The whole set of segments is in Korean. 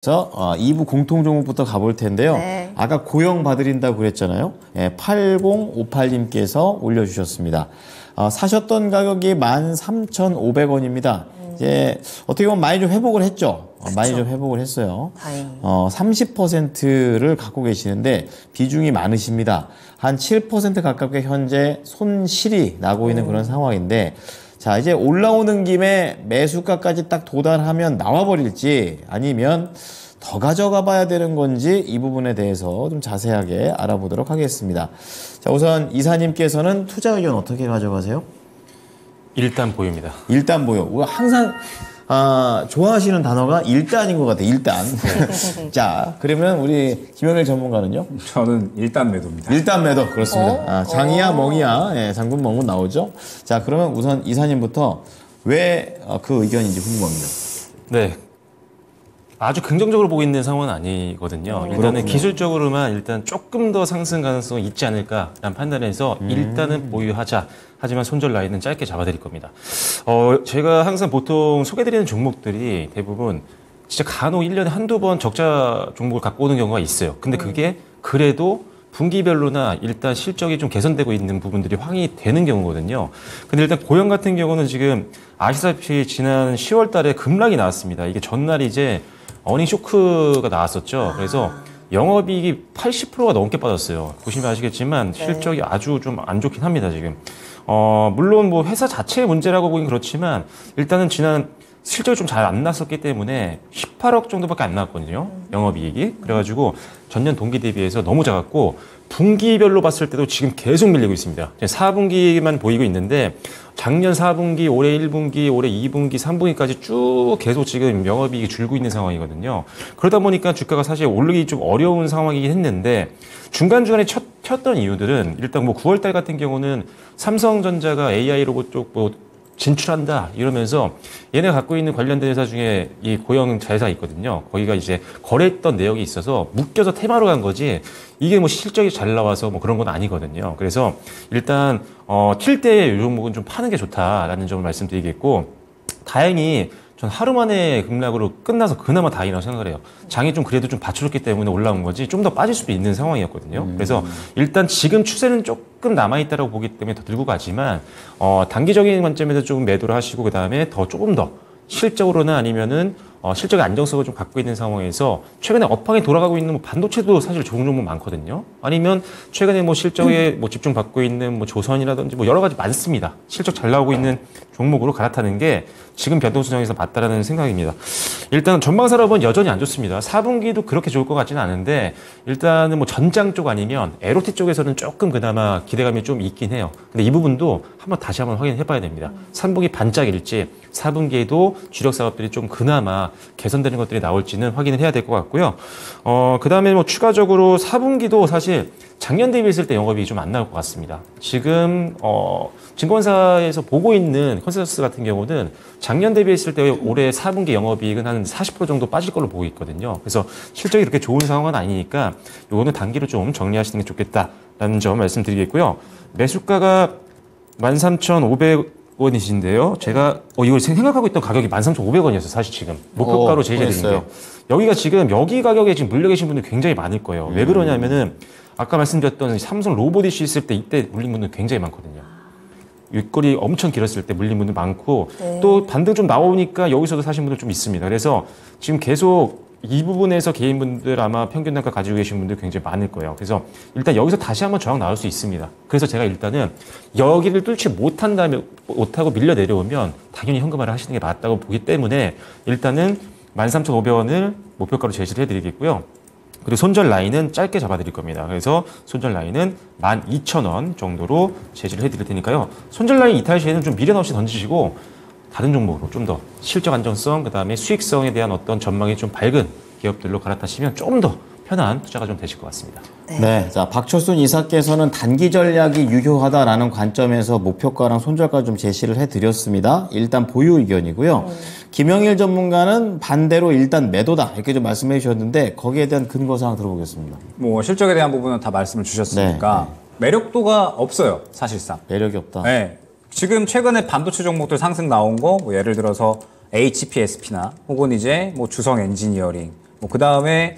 그래서 2부 공통 종목부터 가볼 텐데요. 네. 아까 고영 봐드린다고 그랬잖아요. 8058님께서 올려주셨습니다. 사셨던 가격이 13,500원입니다. 이제 어떻게 보면 많이 좀 회복을 했죠. 많이 좀 회복을 했어요. 30%를 갖고 계시는데 비중이 많으십니다. 한 7% 가깝게 현재 손실이 나고 있는 그런 상황인데, 자, 이제 올라오는 김에 매수가까지 딱 도달하면 나와버릴지 아니면 더 가져가 봐야 되는 건지 이 부분에 대해서 좀 자세하게 알아보도록 하겠습니다. 자, 우선 이사님께서는 투자 의견 어떻게 가져가세요? 일단 보유입니다. 일단 보유. 우리가 항상 좋아하시는 단어가 일단인 것 같아요. 일단. 자, 그러면 우리 김영일 전문가는요? 저는 일단 매도입니다. 일단 매도. 그렇습니다. 장이야 멍이야. 예, 장군 멍군 나오죠. 자, 그러면 우선 이사님부터 왜 그 의견인지 궁금합니다. 네. 아주 긍정적으로 보고 있는 상황은 아니거든요. 일단은 그렇군요. 기술적으로만 일단 조금 더 상승 가능성이 있지 않을까라는 판단에서 일단은 보유하자. 하지만 손절 라인은 짧게 잡아드릴 겁니다. 제가 항상 보통 소개드리는 종목들이 대부분 진짜 간혹 1년에 한두 번 적자 종목을 갖고 오는 경우가 있어요. 근데 그게 그래도 분기별로나 일단 실적이 좀 개선되고 있는 부분들이 확인이 되는 경우거든요. 근데 일단 고영 같은 경우는 지금 아시다시피 지난 10월 달에 급락이 나왔습니다. 이게 전날 이제 어닝 쇼크가 나왔었죠. 그래서 영업이익이 80%가 넘게 빠졌어요. 보시면 아시겠지만 실적이 아주 좀 안 좋긴 합니다, 지금. 물론 뭐 회사 자체의 문제라고 보긴 그렇지만 일단은 지난 실적이 좀 잘 안 났었기 때문에 18억 정도밖에 안 나왔거든요. 영업이익이. 그래가지고 전년 동기 대비해서 너무 작았고 분기별로 봤을 때도 지금 계속 밀리고 있습니다. 4분기만 보이고 있는데 작년 4분기, 올해 1분기, 올해 2분기, 3분기까지 쭉 계속 지금 영업이익이 줄고 있는 상황이거든요. 그러다 보니까 주가가 사실 오르기 좀 어려운 상황이긴 했는데 중간중간에 쳤던 이유들은 일단 뭐 9월달 같은 경우는 삼성전자가 AI 로봇 쪽 뭐 진출한다 이러면서 얘네가 갖고 있는 관련된 회사 중에 이 고영 자회사가 있거든요. 거기가 이제 거래했던 내역이 있어서 묶여서 테마로 간 거지 이게 뭐 실적이 잘 나와서 뭐 그런 건 아니거든요. 그래서 일단 튈 때 이 종목은 좀 파는 게 좋다라는 점을 말씀드리겠고, 다행히 전 하루 만에 급락으로 끝나서 그나마 다행이라고 생각을 해요. 장이 좀 그래도 좀 받쳐줬기 때문에 올라온 거지 좀 더 빠질 수도 있는 상황이었거든요. 그래서 일단 지금 추세는 조금 남아있다고 보기 때문에 더 들고 가지만 단기적인 관점에서 조금 매도를 하시고 그 다음에 더 조금 더 실적으로나 아니면은 실적의 안정성을 좀 갖고 있는 상황에서 최근에 업황이 돌아가고 있는 뭐 반도체도 사실 좋은 종목 많거든요. 아니면 최근에 뭐 실적에 뭐 집중 받고 있는 뭐 조선이라든지 뭐 여러 가지 많습니다. 실적 잘 나오고 있는 종목으로 갈아타는 게 지금 변동수정에서 맞다라는 생각입니다. 일단 전방산업은 여전히 안 좋습니다. 4분기도 그렇게 좋을 것 같지는 않은데 일단은 뭐 전장 쪽 아니면 에로티 쪽에서는 조금 그나마 기대감이 좀 있긴 해요. 근데 이 부분도 다시 한번 확인해 봐야 됩니다. 3분기 반짝일지 4분기에도 주력 사업들이 좀 그나마 개선되는 것들이 나올지는 확인을 해야 될 것 같고요. 그 다음에 뭐 추가적으로 4분기도 사실 작년 대비했을 때 영업이익이 좀 안 나올 것 같습니다. 지금 증권사에서 보고 있는 컨센서스 같은 경우는 작년 대비했을 때 올해 4분기 영업이익은 한 40% 정도 빠질 걸로 보고 있거든요. 그래서 실적이 그렇게 좋은 상황은 아니니까 요거는 단기로 좀 정리하시는 게 좋겠다라는 점 말씀드리겠고요. 매수가가 13,500원이신데요. 제가 이걸 생각하고 있던 가격이 13,500원이었어요. 사실 지금 목표가로 제시해드린 게. 여기가 지금 여기 가격에 지금 물려 계신 분들 굉장히 많을 거예요. 왜 그러냐면은 아까 말씀드렸던 삼성 로봇 이슈 있을 때 이때 물린 분들 굉장히 많거든요. 윗거리 엄청 길었을 때 물린 분들 많고 또 반등 좀 나오니까 여기서도 사신 분들 좀 있습니다. 그래서 지금 계속 이 부분에서 개인분들 아마 평균 단가 가지고 계신 분들 굉장히 많을 거예요. 그래서 일단 여기서 다시 한번 저항 나올 수 있습니다. 그래서 제가 일단은 여기를 뚫지 못하고 밀려 내려오면 당연히 현금화를 하시는 게 맞다고 보기 때문에 일단은 13,500원을 목표가로 제시를 해드리겠고요. 그리고 손절 라인은 짧게 잡아드릴 겁니다. 그래서 손절 라인은 12,000원 정도로 제시를 해드릴 테니까요. 손절 라인 이탈 시에는 좀 미련 없이 던지시고 다른 종목으로 좀 더 실적 안정성, 그 다음에 수익성에 대한 어떤 전망이 좀 밝은 기업들로 갈아타시면 좀 더 편한 투자가 좀 되실 것 같습니다. 네. 자, 박철순 이사께서는 단기 전략이 유효하다라는 관점에서 목표가랑 손절가 좀 제시를 해드렸습니다. 일단 보유 의견이고요. 김영일 전문가는 반대로 일단 매도다 이렇게 좀 말씀해 주셨는데 거기에 대한 근거 사항 들어보겠습니다. 뭐 실적에 대한 부분은 다 말씀을 주셨으니까 매력도가 없어요, 사실상. 매력이 없다. 네. 지금 최근에 반도체 종목들 상승 나온 거, 뭐 예를 들어서 HPSP나 혹은 이제 뭐 주성 엔지니어링, 그 다음에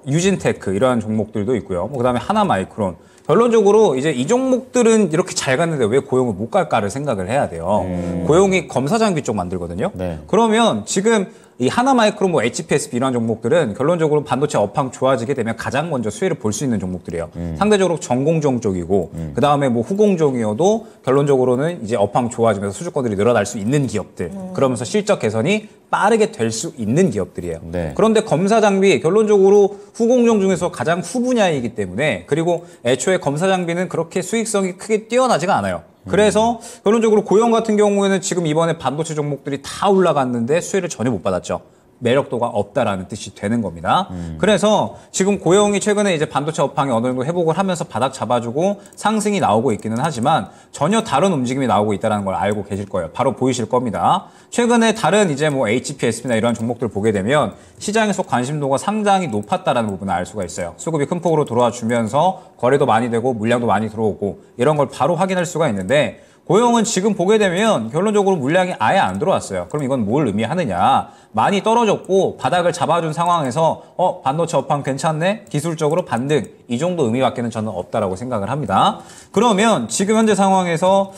유진테크 이러한 종목들도 있고요. 그 다음에 하나마이크론. 결론적으로 이제 이 종목들은 이렇게 잘 갔는데 왜 고용을 못 갈까를 생각을 해야 돼요. 고용이 검사 장비 쪽 만들거든요. 네. 그러면 지금 이 하나마이크론, HPSP 이런 종목들은 결론적으로 반도체 업황 좋아지게 되면 가장 먼저 수혜를 볼 수 있는 종목들이에요. 상대적으로 전공종 쪽이고, 그 다음에 후공종이어도 결론적으로는 이제 업황 좋아지면서 수주권들이 늘어날 수 있는 기업들. 그러면서 실적 개선이 빠르게 될 수 있는 기업들이에요. 네. 그런데 검사 장비 결론적으로 후공종 중에서 가장 후분야이기 때문에, 그리고 애초에 검사 장비는 그렇게 수익성이 크게 뛰어나지가 않아요. 그래서 결론적으로 고용 같은 경우에는 지금 이번에 반도체 종목들이 다 올라갔는데 수혜를 전혀 못 받았죠. 매력도가 없다라는 뜻이 되는 겁니다. 그래서 지금 고용이 최근에 이제 반도체 업황이 어느 정도 회복을 하면서 바닥 잡아주고 상승이 나오고 있기는 하지만 전혀 다른 움직임이 나오고 있다는 걸 알고 계실 거예요. 바로 보이실 겁니다. 최근에 다른 이제 HPSP나 이런 종목들 보게 되면 시장에서 관심도가 상당히 높았다라는 부분을 알 수가 있어요. 수급이 큰 폭으로 들어와 주면서 거래도 많이 되고 물량도 많이 들어오고 이런 걸 바로 확인할 수가 있는데, 고용은 지금 보게 되면 결론적으로 물량이 아예 안 들어왔어요. 그럼 이건 뭘 의미하느냐? 많이 떨어졌고 바닥을 잡아준 상황에서 반도체 업황 괜찮네? 기술적으로 반등. 이 정도 의미밖에는 저는 없다라고 생각을 합니다. 그러면 지금 현재 상황에서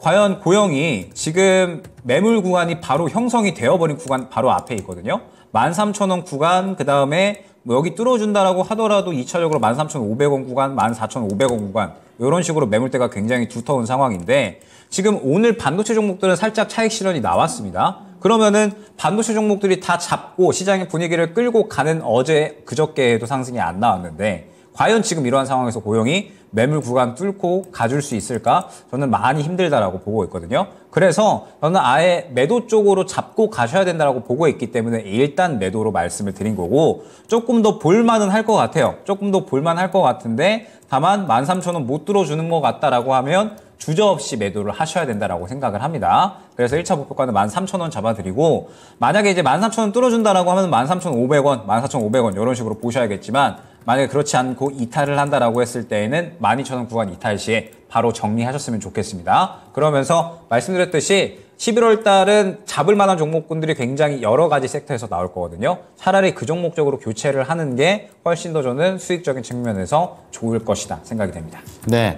과연 고용이 지금 매물 구간이 바로 형성이 되어버린 구간 바로 앞에 있거든요. 13,000원 구간, 그 다음에 여기 뚫어준다라고 하더라도 2차적으로 13,500원 구간, 14,500원 구간 이런 식으로 매물대가 굉장히 두터운 상황인데, 지금 오늘 반도체 종목들은 살짝 차익 실현이 나왔습니다. 그러면은 반도체 종목들이 다 잡고 시장의 분위기를 끌고 가는 어제 그저께에도 상승이 안 나왔는데, 과연 지금 이러한 상황에서 고용이 매물 구간 뚫고 가줄 수 있을까? 저는 많이 힘들다라고 보고 있거든요. 그래서 저는 아예 매도 쪽으로 잡고 가셔야 된다라고 보고 있기 때문에 일단 매도로 말씀을 드린 거고, 조금 더 볼만은 할 것 같아요. 조금 더 볼만할 것 같은데, 다만 13,000원 못 들어주는 것 같다라고 하면 주저없이 매도를 하셔야 된다라고 생각을 합니다. 그래서 1차 목표가는 13,000원 잡아드리고, 만약에 이제 13,000원 뚫어준다라고 하면 13,500원, 14,500원 이런 식으로 보셔야겠지만, 만약에 그렇지 않고 이탈을 한다라고 했을 때에는 12,000원 구간 이탈 시에 바로 정리하셨으면 좋겠습니다. 그러면서 말씀드렸듯이 11월 달은 잡을 만한 종목군들이 굉장히 여러 가지 섹터에서 나올 거거든요. 차라리 그 종목적으로 교체를 하는 게 훨씬 더 저는 수익적인 측면에서 좋을 것이다 생각이 됩니다. 네.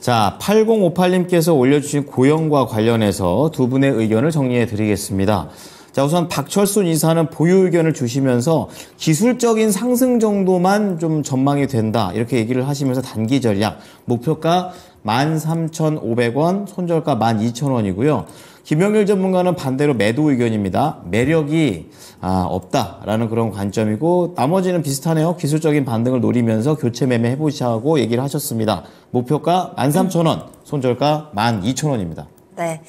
자, 8058님께서 올려주신 고용과 관련해서 두 분의 의견을 정리해 드리겠습니다. 자, 우선 박철순 이사는 보유 의견을 주시면서 기술적인 상승 정도만 좀 전망이 된다, 이렇게 얘기를 하시면서 단기 전략, 목표가 13,500원, 손절가 12,000원이고요. 김영일 전문가는 반대로 매도 의견입니다. 매력이 없다라는 그런 관점이고, 나머지는 비슷하네요. 기술적인 반등을 노리면서 교체 매매 해보시라고 얘기를 하셨습니다. 목표가 13,000원, 손절가 12,000원입니다. 네.